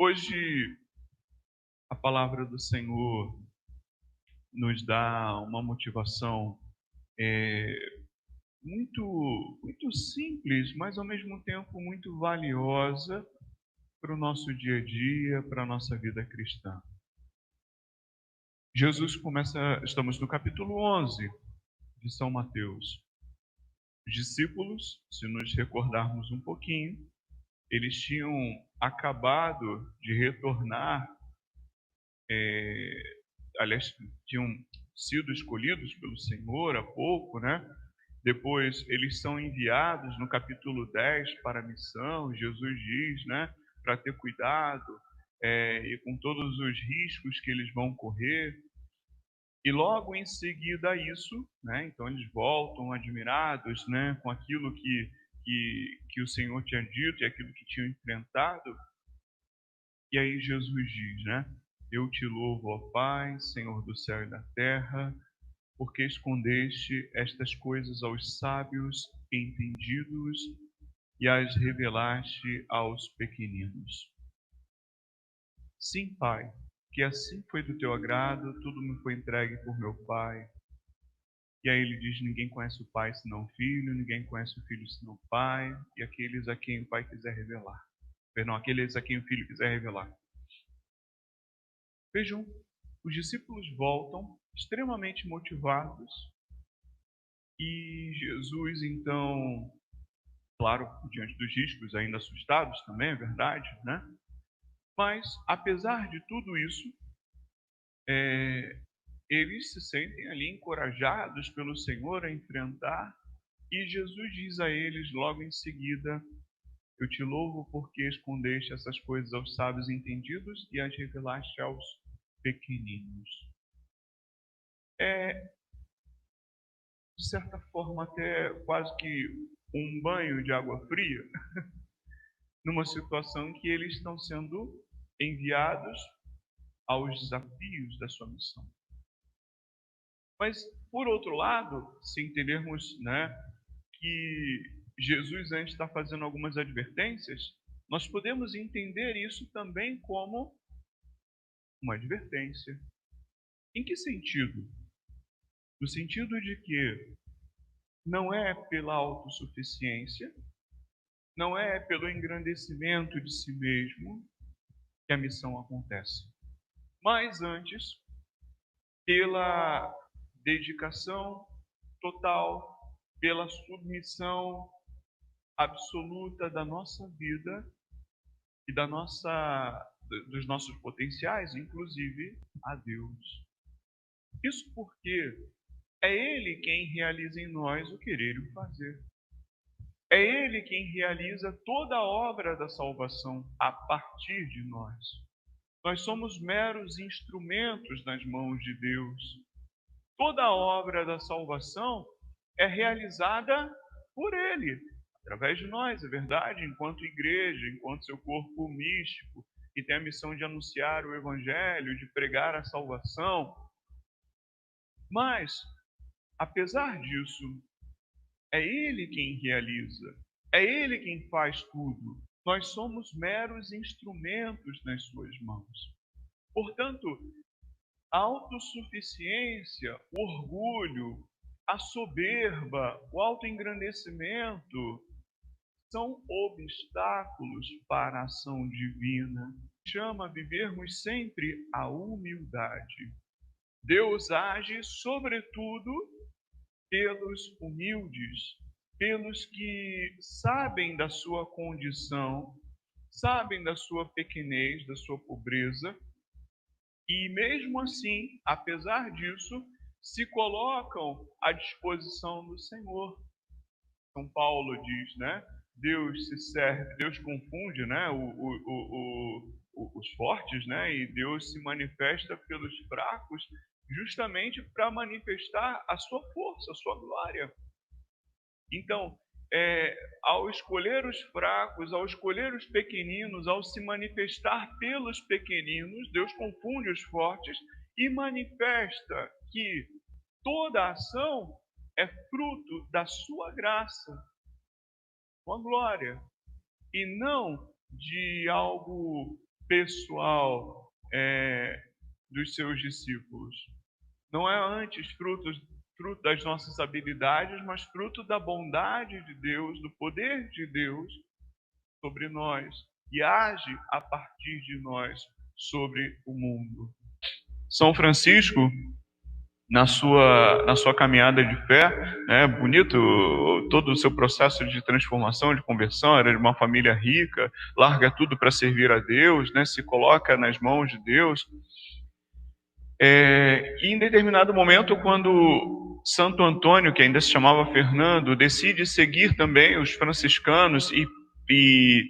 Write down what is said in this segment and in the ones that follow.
Hoje a palavra do Senhor nos dá uma motivação muito simples, mas ao mesmo tempo muito valiosa para o nosso dia a dia, para a nossa vida cristã. Estamos no capítulo 11 de São Mateus. Os discípulos, se nos recordarmos um pouquinho, eles tinham acabado de retornar, aliás, tinham sido escolhidos pelo Senhor há pouco, né? Depois eles são enviados no capítulo 10 para a missão. Jesus diz, né, para ter cuidado e com todos os riscos que eles vão correr. E logo em seguida a isso, né, então eles voltam admirados, né, com aquilo que o Senhor tinha dito e aquilo que tinham enfrentado. E aí Jesus diz, né, eu te louvo, ó Pai, Senhor do céu e da terra, porque escondeste estas coisas aos sábios e entendidos e as revelaste aos pequeninos. Sim, Pai, que assim foi do teu agrado, tudo me foi entregue por meu Pai. E aí ele diz, ninguém conhece o Pai senão o Filho, ninguém conhece o Filho senão o Pai, e aqueles a quem o Pai quiser revelar. Perdão, aqueles a quem o Filho quiser revelar. Vejam, os discípulos voltam extremamente motivados e Jesus, então, claro, diante dos riscos, ainda assustados também, é verdade, né? Mas, apesar de tudo isso, eles se sentem ali encorajados pelo Senhor a enfrentar, e Jesus diz a eles logo em seguida, eu te louvo porque escondeste essas coisas aos sábios entendidos e as revelaste aos pequeninos. De certa forma, até quase que um banho de água fria, numa situação em que eles estão sendo enviados aos desafios da sua missão. Mas, por outro lado, se entendermos, né, que Jesus antes está fazendo algumas advertências, nós podemos entender isso também como uma advertência. Em que sentido? No sentido de que não é pela autossuficiência, não é pelo engrandecimento de si mesmo que a missão acontece, mas antes pela dedicação total, pela submissão absoluta da nossa vida e dos nossos potenciais, inclusive a Deus. Isso porque é Ele quem realiza em nós o querer e o fazer. É Ele quem realiza toda a obra da salvação a partir de nós. Nós somos meros instrumentos nas mãos de Deus. Toda a obra da salvação é realizada por Ele, através de nós, é verdade, enquanto igreja, enquanto seu corpo místico, que tem a missão de anunciar o Evangelho, de pregar a salvação. Mas, apesar disso, é Ele quem realiza, é Ele quem faz tudo. Nós somos meros instrumentos nas suas mãos. Portanto, a autossuficiência, o orgulho, a soberba, o autoengrandecimento são obstáculos para a ação divina. Chama a vivermos sempre a humildade. Deus age, sobretudo, pelos humildes, pelos que sabem da sua condição, sabem da sua pequenez, da sua pobreza, e mesmo assim, apesar disso, se colocam à disposição do Senhor. São Paulo diz, né? Deus confunde, né? Os fortes, né? E Deus se manifesta pelos fracos, justamente para manifestar a sua força, a sua glória. Então, ao escolher os fracos, ao escolher os pequeninos, ao se manifestar pelos pequeninos, Deus confunde os fortes e manifesta que toda a ação é fruto da sua graça, com a glória, e não de algo pessoal dos seus discípulos. Não é antes fruto das nossas habilidades, mas fruto da bondade de Deus, do poder de Deus sobre nós, e age a partir de nós sobre o mundo. São Francisco, na sua caminhada de fé, bonito todo o seu processo de transformação, de conversão, era de uma família rica, larga tudo para servir a Deus, se coloca nas mãos de Deus. E em determinado momento, quando Santo Antônio, que ainda se chamava Fernando, decide seguir também os franciscanos e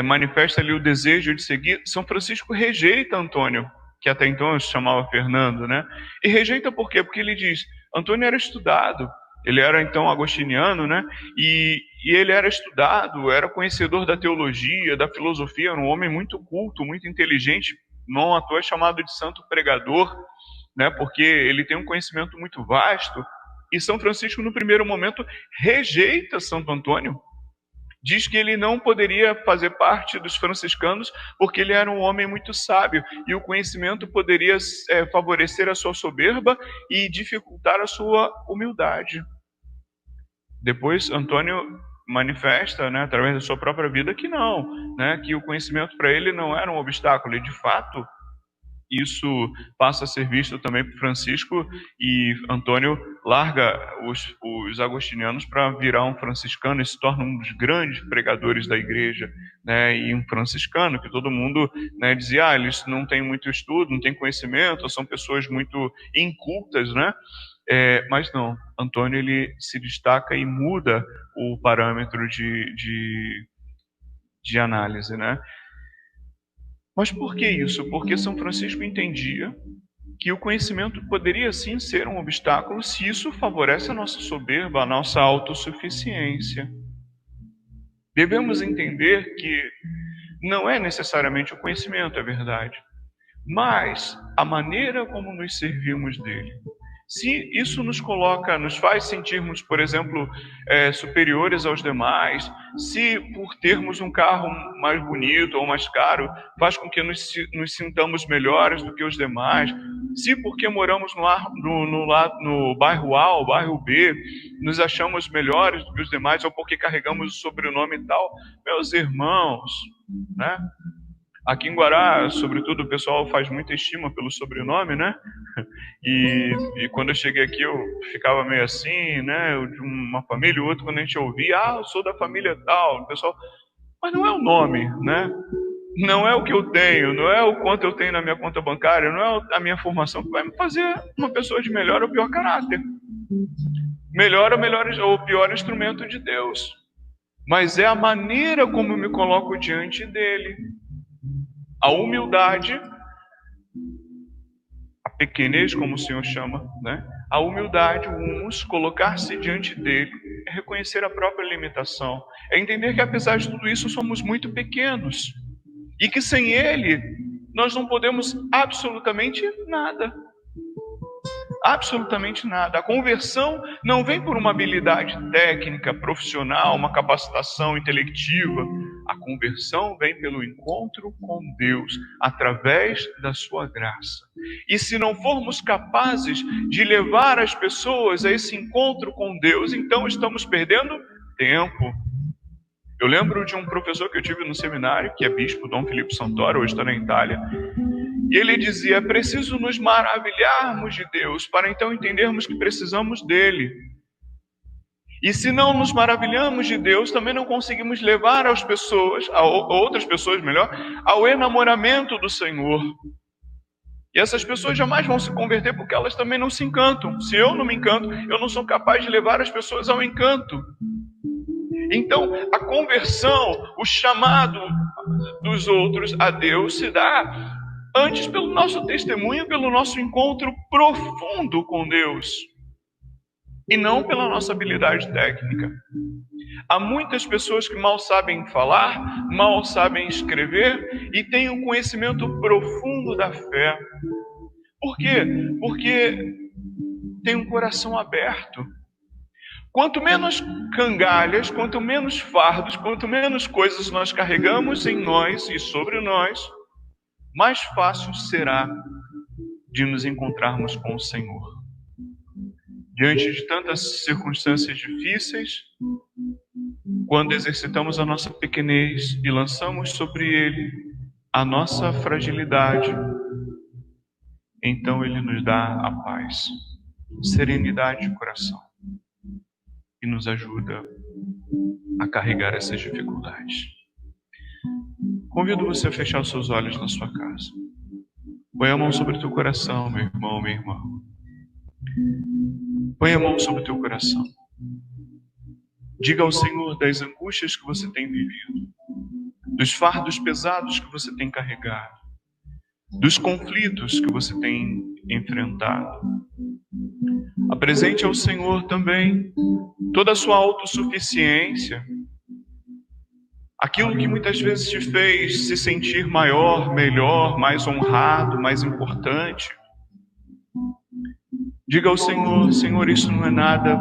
manifesta ali o desejo de seguir, São Francisco rejeita Antônio, que até então se chamava Fernando, E rejeita por quê? Porque ele diz, Antônio era estudado, ele era então agostiniano, E ele era estudado, era conhecedor da teologia, da filosofia, era um homem muito culto, muito inteligente, não à toa é chamado de santo pregador, porque ele tem um conhecimento muito vasto. E São Francisco, no primeiro momento, rejeita Santo Antônio. Diz que ele não poderia fazer parte dos franciscanos porque ele era um homem muito sábio e o conhecimento poderia favorecer a sua soberba e dificultar a sua humildade. Depois, Antônio manifesta, através da sua própria vida, que não, que o conhecimento para ele não era um obstáculo. E, de fato, isso passa a ser visto também por Francisco, e Antônio larga os agostinianos para virar um franciscano e se torna um dos grandes pregadores da igreja, e um franciscano que todo mundo dizia, eles não têm muito estudo, não têm conhecimento, são pessoas muito incultas, mas não, Antônio ele se destaca e muda o parâmetro de análise, Mas por que isso? Porque São Francisco entendia que o conhecimento poderia sim ser um obstáculo se isso favorece a nossa soberba, a nossa autossuficiência. Devemos entender que não é necessariamente o conhecimento, é verdade, mas a maneira como nos servimos dele. Se isso nos faz sentirmos, por exemplo, superiores aos demais, se por termos um carro mais bonito ou mais caro, faz com que nos sintamos melhores do que os demais, se porque moramos no bairro A ou bairro B, nos achamos melhores do que os demais, ou porque carregamos o sobrenome tal, meus irmãos, Aqui em Guará, sobretudo, o pessoal faz muita estima pelo sobrenome, E quando eu cheguei aqui, eu ficava meio assim, De uma família ou outra, quando a gente ouvia, eu sou da família tal, o pessoal, mas não é o nome, Não é o que eu tenho, não é o quanto eu tenho na minha conta bancária, não é a minha formação que vai me fazer uma pessoa de melhor ou pior caráter. Melhor ou pior instrumento de Deus. Mas é a maneira como eu me coloco diante dele. A humildade, a pequenez, como o Senhor chama, A humildade, o humus, colocar-se diante dele, é reconhecer a própria limitação, é entender que apesar de tudo isso somos muito pequenos e que sem ele nós não podemos absolutamente nada. Absolutamente nada. A conversão não vem por uma habilidade técnica, profissional, uma capacitação intelectiva. A conversão vem pelo encontro com Deus, através da sua graça. E se não formos capazes de levar as pessoas a esse encontro com Deus, então estamos perdendo tempo. Eu lembro de um professor que eu tive no seminário, que é bispo, Dom Filipe Santoro, hoje está na Itália, e ele dizia, é preciso nos maravilharmos de Deus, para então entendermos que precisamos dele. E se não nos maravilhamos de Deus, também não conseguimos levar as pessoas, outras pessoas melhor, ao enamoramento do Senhor. E essas pessoas jamais vão se converter porque elas também não se encantam. Se eu não me encanto, eu não sou capaz de levar as pessoas ao encanto. Então, a conversão, o chamado dos outros a Deus se dá antes pelo nosso testemunho, pelo nosso encontro profundo com Deus, e não pela nossa habilidade técnica. Há muitas pessoas que mal sabem falar, mal sabem escrever e têm um conhecimento profundo da fé. Por quê? Porque tem um coração aberto. Quanto menos cangalhas, quanto menos fardos, quanto menos coisas nós carregamos em nós e sobre nós, mais fácil será de nos encontrarmos com o Senhor. Diante de tantas circunstâncias difíceis, quando exercitamos a nossa pequenez e lançamos sobre Ele a nossa fragilidade, então Ele nos dá a paz, serenidade de coração e nos ajuda a carregar essas dificuldades. Convido você a fechar os seus olhos na sua casa. Põe a mão sobre o teu coração, meu irmão, minha irmã. Põe a mão sobre o teu coração. Diga ao Senhor das angústias que você tem vivido, dos fardos pesados que você tem carregado, dos conflitos que você tem enfrentado. Apresente ao Senhor também toda a sua autossuficiência, aquilo que muitas vezes te fez se sentir maior, melhor, mais honrado, mais importante. Diga ao Senhor: Senhor, isso não é nada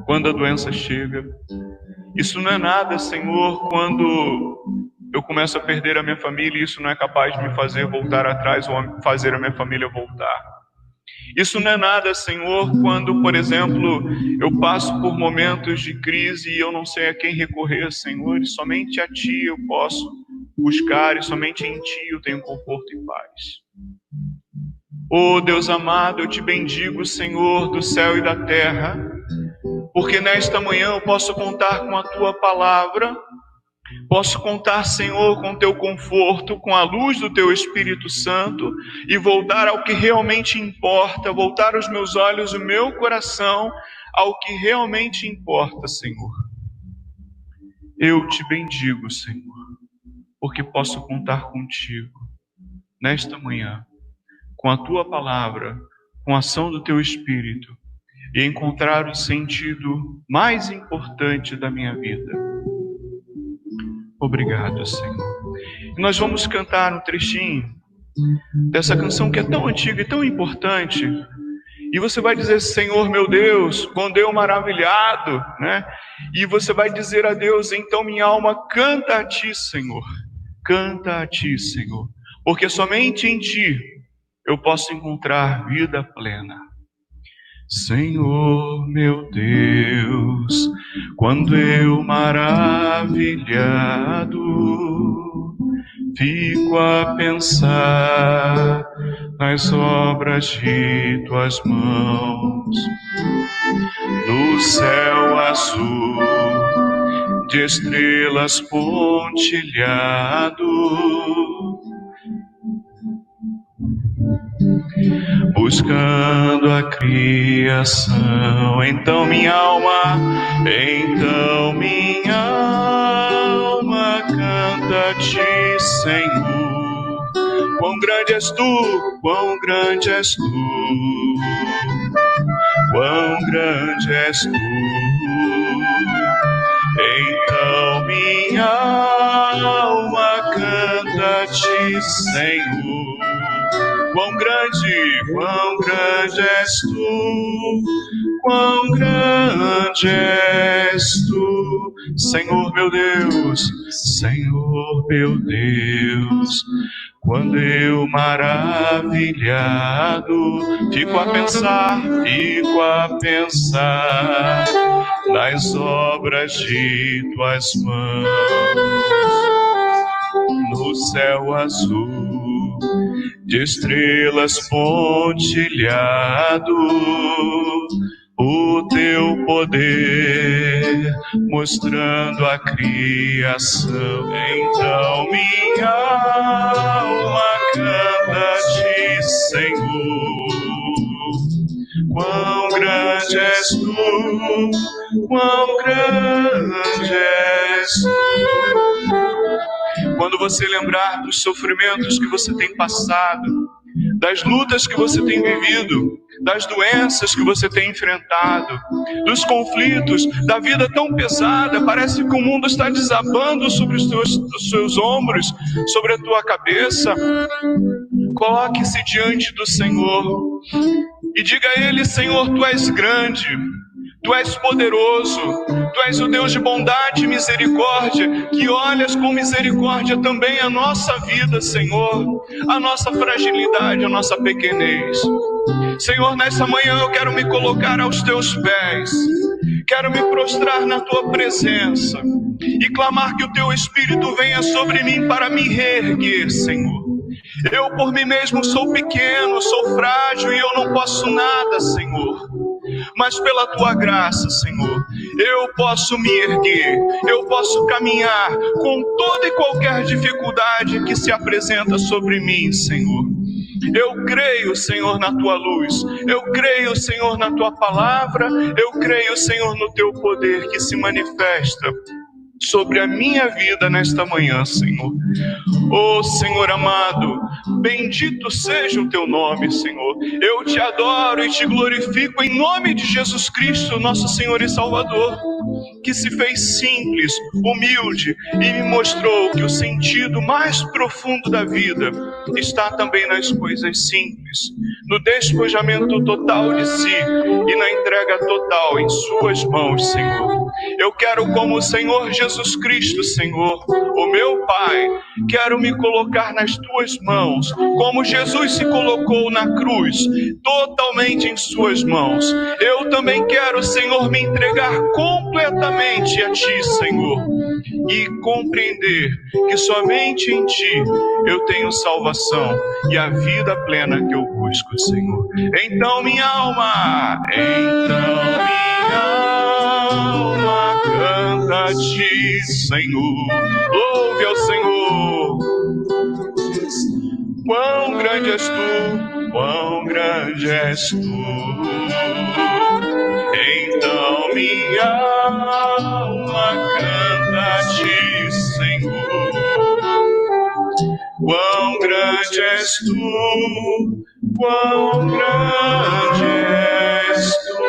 quando a doença chega. Isso não é nada, Senhor, quando eu começo a perder a minha família, e isso não é capaz de me fazer voltar atrás ou fazer a minha família voltar. Isso não é nada, Senhor, quando, por exemplo, eu passo por momentos de crise e eu não sei a quem recorrer, Senhor, e somente a Ti eu posso buscar, e somente em Ti eu tenho conforto e paz. Oh, Deus amado, eu Te bendigo, Senhor, do céu e da terra, porque nesta manhã eu posso contar com a Tua palavra, posso contar, Senhor, com Teu conforto, com a luz do Teu Espírito Santo, e voltar ao que realmente importa, voltar os meus olhos, o meu coração ao que realmente importa, Senhor. Eu Te bendigo, Senhor, porque posso contar contigo nesta manhã, com a Tua palavra, com a ação do Teu Espírito, e encontrar o sentido mais importante da minha vida. Obrigado, Senhor. E nós vamos cantar um trechinho dessa canção que é tão antiga e tão importante. E você vai dizer: Senhor meu Deus, quando eu maravilhado, né? E você vai dizer a Deus: então minha alma canta a Ti, Senhor. Canta a Ti, Senhor. Porque somente em Ti eu posso encontrar vida plena. Senhor meu Deus, quando eu maravilhado fico a pensar nas obras de Tuas mãos, no céu azul de estrelas pontilhado, buscando a criação. Então minha alma canta a Ti, Senhor. Quão grande és Tu, quão grande és Tu, quão grande és Tu. Então minha alma canta a Ti, Senhor. Quão grande és Tu, quão grande és Tu, Senhor meu Deus, Senhor meu Deus. Quando eu maravilhado fico a pensar nas obras de Tuas mãos, no céu azul de estrelas pontilhado, o Teu poder mostrando a criação. Então minha alma canta a Ti, Senhor. Quão grande és Tu, quão grande és Tu. Quando você lembrar dos sofrimentos que você tem passado, das lutas que você tem vivido, das doenças que você tem enfrentado, dos conflitos, da vida tão pesada, parece que o mundo está desabando sobre os seus ombros, sobre a tua cabeça, coloque-se diante do Senhor e diga a Ele: Senhor, Tu és grande, Tu Tu és poderoso, Tu és o Deus de bondade e misericórdia, que olhas com misericórdia também a nossa vida, Senhor, a nossa fragilidade, a nossa pequenez. Senhor, nessa manhã eu quero me colocar aos Teus pés, quero me prostrar na Tua presença e clamar que o Teu Espírito venha sobre mim para me reerguer, Senhor. Eu por mim mesmo sou pequeno, sou frágil e eu não posso nada, Senhor. Mas pela Tua graça, Senhor, eu posso me erguer, eu posso caminhar com toda e qualquer dificuldade que se apresenta sobre mim, Senhor. Eu creio, Senhor, na Tua luz, eu creio, Senhor, na Tua palavra, eu creio, Senhor, no Teu poder que se manifesta sobre a minha vida nesta manhã, Senhor. Oh, Senhor amado, bendito seja o Teu nome, Senhor. Eu Te adoro e Te glorifico em nome de Jesus Cristo, nosso Senhor e Salvador, que se fez simples, humilde e me mostrou que o sentido mais profundo da vida está também nas coisas simples, no despojamento total de si e na entrega total em Suas mãos, Senhor. Eu quero, como o Senhor Jesus Cristo, Senhor, o meu Pai, quero me colocar nas Tuas mãos, como Jesus se colocou na cruz, totalmente em Suas mãos. Eu também quero, Senhor, me entregar completamente a Ti, Senhor, e compreender que somente em Ti eu tenho salvação e a vida plena que eu busco, Senhor. Então minha alma canta a Ti, Senhor. Louve ao Senhor. Quão grande és Tu, quão grande és Tu. Então minha alma canta a Ti, Senhor. Quão grande és Tu, quão grande és Tu.